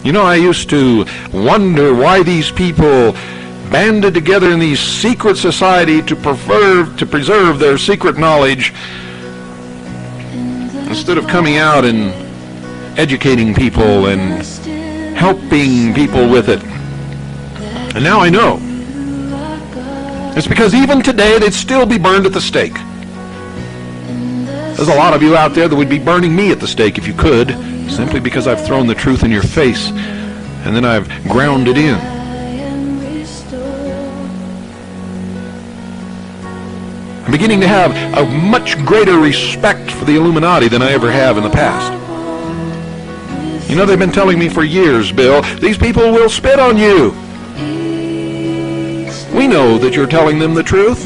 You know, I used to wonder why these people banded together in these secret society to preserve their secret knowledge instead of coming out and educating people and helping people with it. And now I know. It's because even today they'd still be burned at the stake. There's a lot of you out there that would be burning me at the stake if you could, simply because I've thrown the truth in your face and then I've ground it in. I'm beginning to have a much greater respect for the Illuminati than I ever have in the past. You know, they've been telling me for years, Bill, these people will spit on you. We know that you're telling them the truth,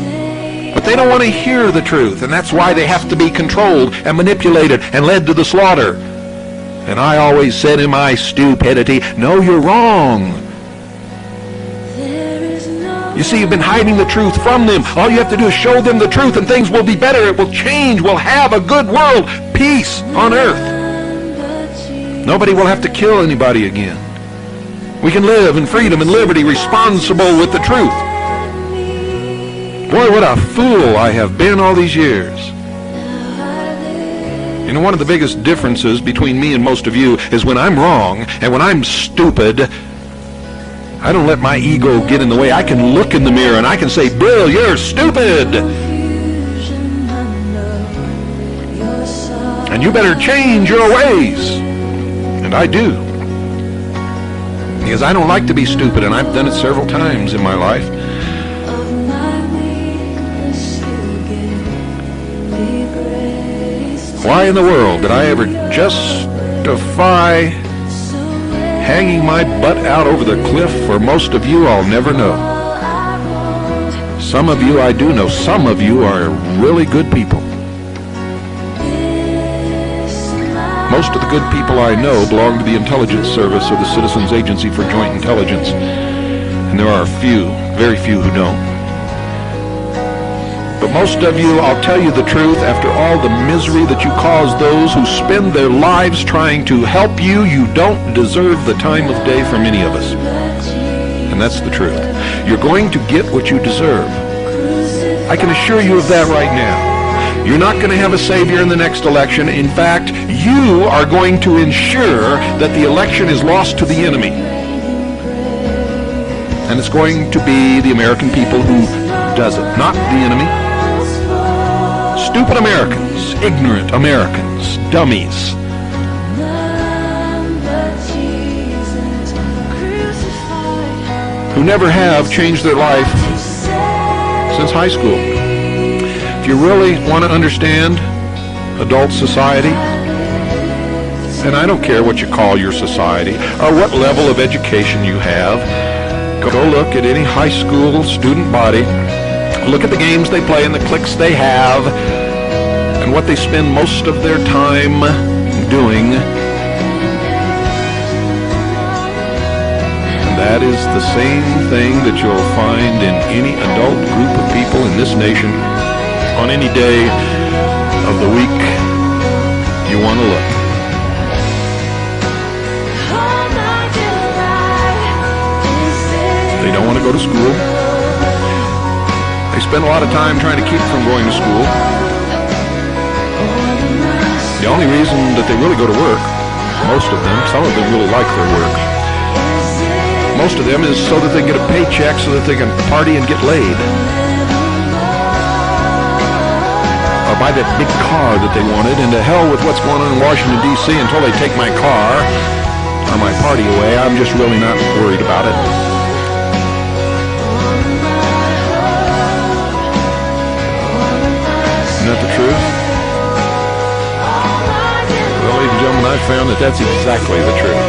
but they don't want to hear the truth, and that's why they have to be controlled and manipulated and led to the slaughter. And I always said in my stupidity, no, you're wrong. You see, you've been hiding the truth from them. All you have to do is show them the truth and things will be better. It will change. We'll have a good world. Peace on earth. Nobody will have to kill anybody again. We can live in freedom and liberty, responsible with the truth. Boy, what a fool I have been all these years. You know, one of the biggest differences between me and most of you is when I'm wrong and when I'm stupid, I don't let my ego get in the way. I can look in the mirror and I can say, Bill, you're stupid. And you better change your ways. And I do. Because I don't like to be stupid, and I've done it several times in my life. Why in the world did I ever justify hanging my butt out over the cliff? For most of you, I'll never know. Some of you I do know. Some of you are really good people. Most of the good people I know belong to the intelligence service or the Citizens Agency for Joint Intelligence. And there are few, very few who don't. But most of you, I'll tell you the truth, after all the misery that you cause those who spend their lives trying to help you, you don't deserve the time of day from any of us. And that's the truth. You're going to get what you deserve. I can assure you of that right now. You're not going to have a savior in the next election. In fact, you are going to ensure that the election is lost to the enemy. And it's going to be the American people who does it, not the enemy. Stupid Americans, ignorant Americans, dummies. Who never have changed their life since high school. If you really want to understand adult society, and I don't care what you call your society or what level of education you have, go look at any high school student body, look at the games they play and the cliques they have and what they spend most of their time doing. And that is the same thing that you'll find in any adult group of people in this nation on any day of the week you want to look. They don't want to go to school. They spend a lot of time trying to keep from going to school. The only reason that they really go to work, most of them, some of them really like their work. Most of them is so that they can get a paycheck so that they can party and get laid. Or buy that big car that they wanted, and to hell with what's going on in Washington, D.C. until they take my car or my party away. I'm just really not worried about it. Isn't that the truth? Well, ladies and gentlemen, I've found that that's exactly the truth.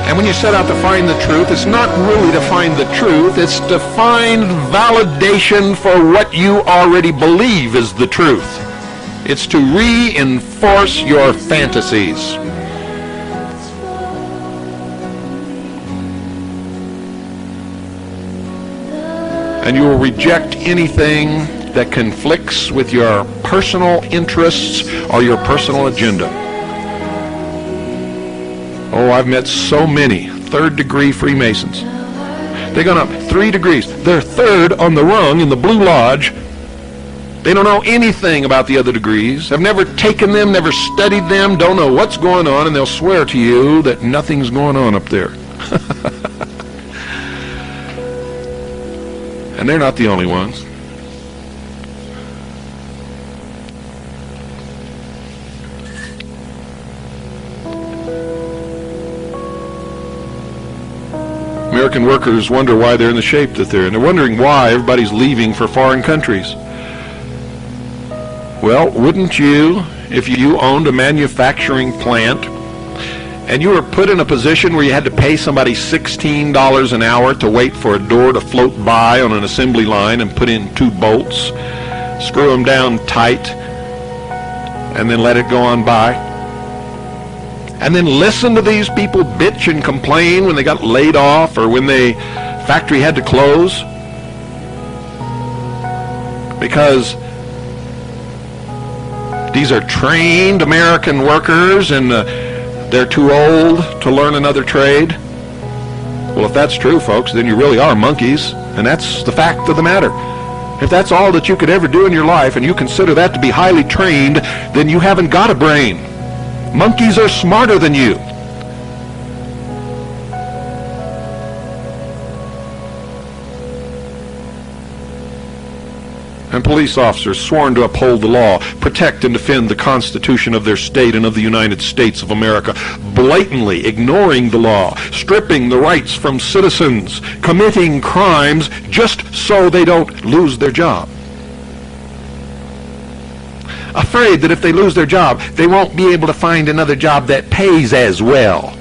And when you set out to find the truth, it's not really to find the truth, it's to find validation for what you already believe is the truth. It's to reinforce your fantasies. And you will reject anything that conflicts with your personal interests or your personal agenda. Oh, I've met so many third-degree Freemasons. They've gone up 3 degrees. They're third on the rung in the Blue Lodge. They don't know anything about the other degrees, have never taken them, never studied them, don't know what's going on, and they'll swear to you that nothing's going on up there. And they're not the only ones. American workers wonder why they're in the shape that they're in. They're wondering why everybody's leaving for foreign countries. Well, wouldn't you, if you owned a manufacturing plant and you were put in a position where you had to pay somebody $16 an hour to wait for a door to float by on an assembly line and put in 2 bolts, screw them down tight, and then let it go on by? And then listen to these people bitch and complain when they got laid off or when the factory had to close? Because these are trained American workers and they're too old to learn another trade. Well, if that's true, folks, then you really are monkeys, and that's the fact of the matter. If that's all that you could ever do in your life and you consider that to be highly trained, then you haven't got a brain. Monkeys are smarter than you. And police officers sworn to uphold the law, protect and defend the Constitution of their state and of the United States of America, blatantly ignoring the law, stripping the rights from citizens, committing crimes just so they don't lose their job. Afraid that if they lose their job, they won't be able to find another job that pays as well.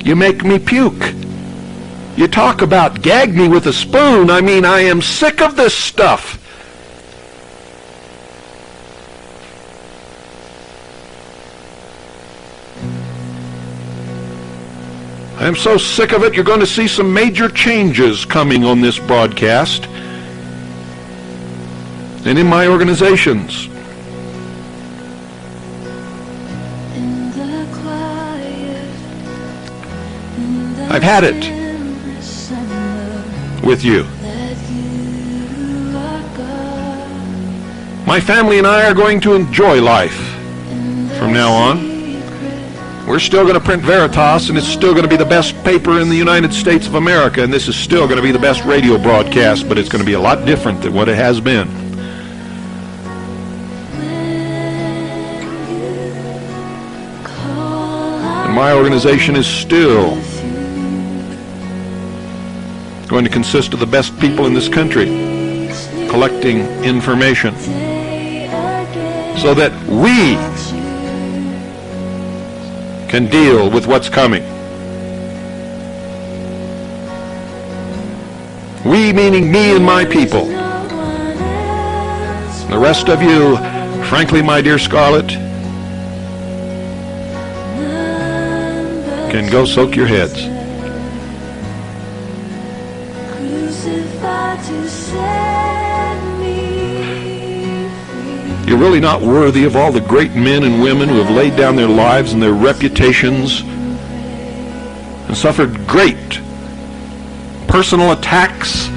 You make me puke. You talk about gag me with a spoon. I mean, I am sick of this stuff. I am so sick of it, you're going to see some major changes coming on this broadcast and in my organizations. I've had it with you. My family and I are going to enjoy life from now on. We're still going to print Veritas, and it's still going to be the best paper in the United States of America, and this is still going to be the best radio broadcast, but it's going to be a lot different than what it has been. And my organization is still going to consist of the best people in this country collecting information so that we can deal with what's coming. We meaning me and my people. The rest of you, frankly, my dear Scarlett, can go soak your heads. You're really not worthy of all the great men and women who have laid down their lives and their reputations and suffered great personal attacks,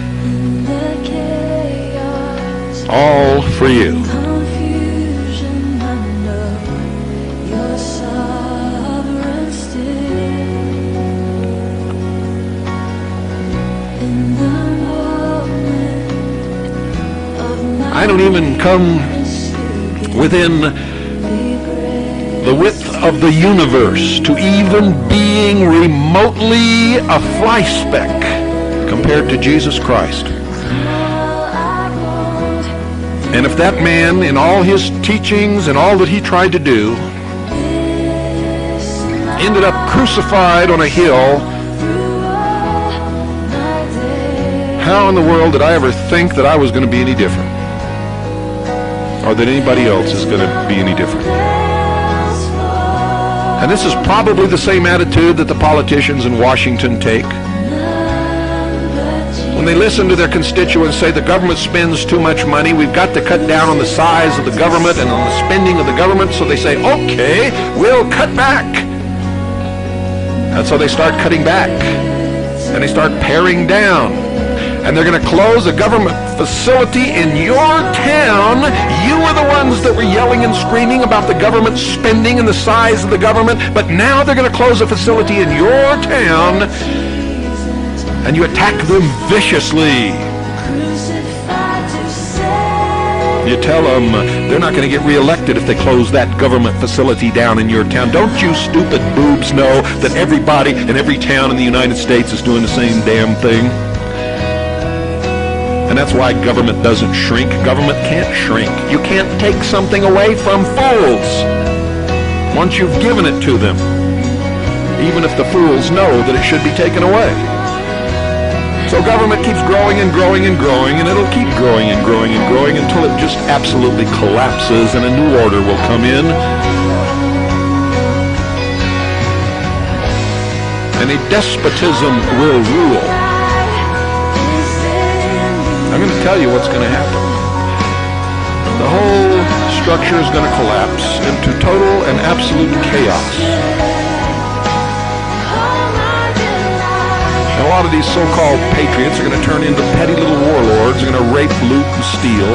all for you. I don't even come within the width of the universe to even being remotely a fly speck compared to Jesus Christ. And if that man, in all his teachings and all that he tried to do, ended up crucified on a hill, how in the world did I ever think that I was going to be any different? Or that anybody else is going to be any different? And this is probably the same attitude that the politicians in Washington take when When they listen to their constituents say the government spends too much money, we've got to cut down on the size of the government and on the spending of the government, so they say, okay, we'll cut back. And so they start cutting back, and they start paring down. And they're going to close a government facility in your town. You were the ones that were yelling and screaming about the government spending and the size of the government, but now they're going to close a facility in your town, and you attack them viciously. You tell them they're not going to get reelected if they close that government facility down in your town. Don't you stupid boobs know that everybody in every town in the United States is doing the same damn thing? And that's why government doesn't shrink. Government can't shrink. You can't take something away from fools once you've given it to them, even if the fools know that it should be taken away. So government keeps growing and growing and growing, and it'll keep growing and growing and growing until it just absolutely collapses and a new order will come in. And a despotism will rule. I'm going to tell you what's going to happen. The whole structure is going to collapse into total and absolute chaos. And a lot of these so-called patriots are going to turn into petty little warlords. They're going to rape, loot, and steal.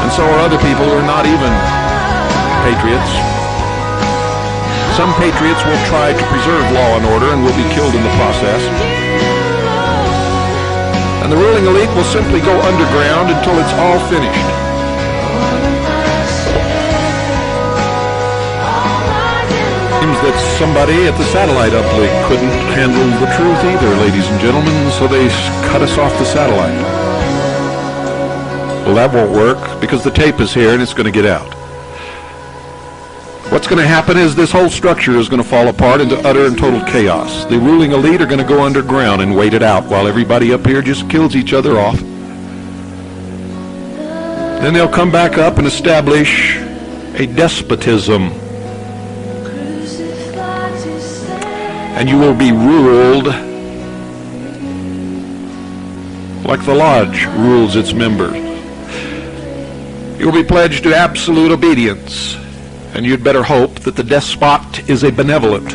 And so are other people who are not even patriots. Some patriots will try to preserve law and order and will be killed in the process. And the ruling elite will simply go underground until it's all finished. Seems that somebody at the satellite uplink couldn't handle the truth either, ladies and gentlemen, so they cut us off the satellite. Well, that won't work because the tape is here and it's going to get out. What's going to happen is this whole structure is going to fall apart into utter and total chaos. The ruling elite are going to go underground and wait it out while everybody up here just kills each other off. Then they'll come back up and establish a despotism. And you will be ruled like the lodge rules its members. You will be pledged to absolute obedience. And you'd better hope that the despot is a benevolent.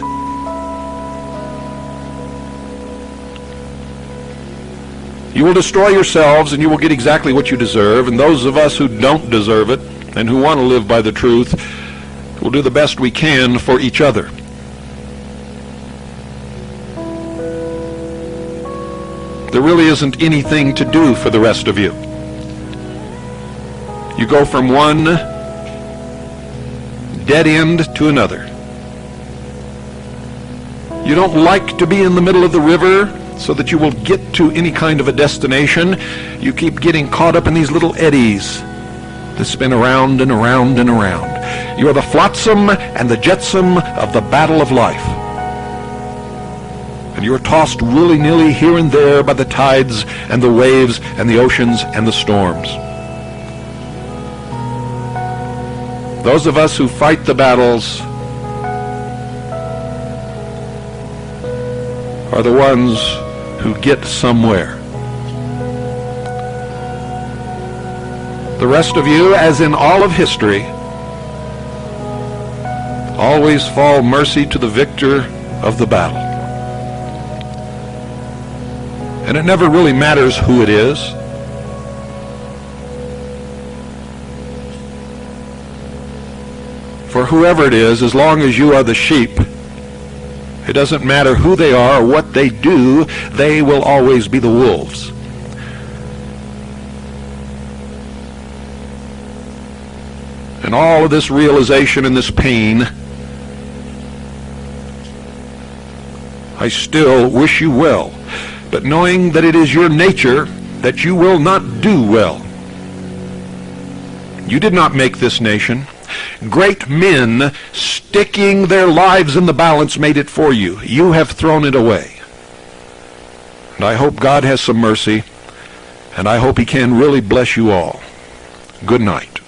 You will destroy yourselves and you will get exactly what you deserve. And those of us who don't deserve it and who want to live by the truth will do the best we can for each other. There really isn't anything to do for the rest of you. You go from one dead end to another. You don't like to be in the middle of the river so that you will get to any kind of a destination. You keep getting caught up in these little eddies that spin around and around and around. You are the flotsam and the jetsam of the battle of life. And you are tossed willy-nilly here and there by the tides and the waves and the oceans and the storms. Those of us who fight the battles are the ones who get somewhere. The rest of you, as in all of history, always fall mercy to the victor of the battle. And it never really matters who it is. For whoever it is, as long as you are the sheep, it doesn't matter who they are or what they do, they will always be the wolves. And all of this realization and this pain, I still wish you well, but knowing that it is your nature that you will not do well. You did not make this nation. Great men sticking their lives in the balance made it for you. You have thrown it away. And I hope God has some mercy, and I hope he can really bless you all. Good night.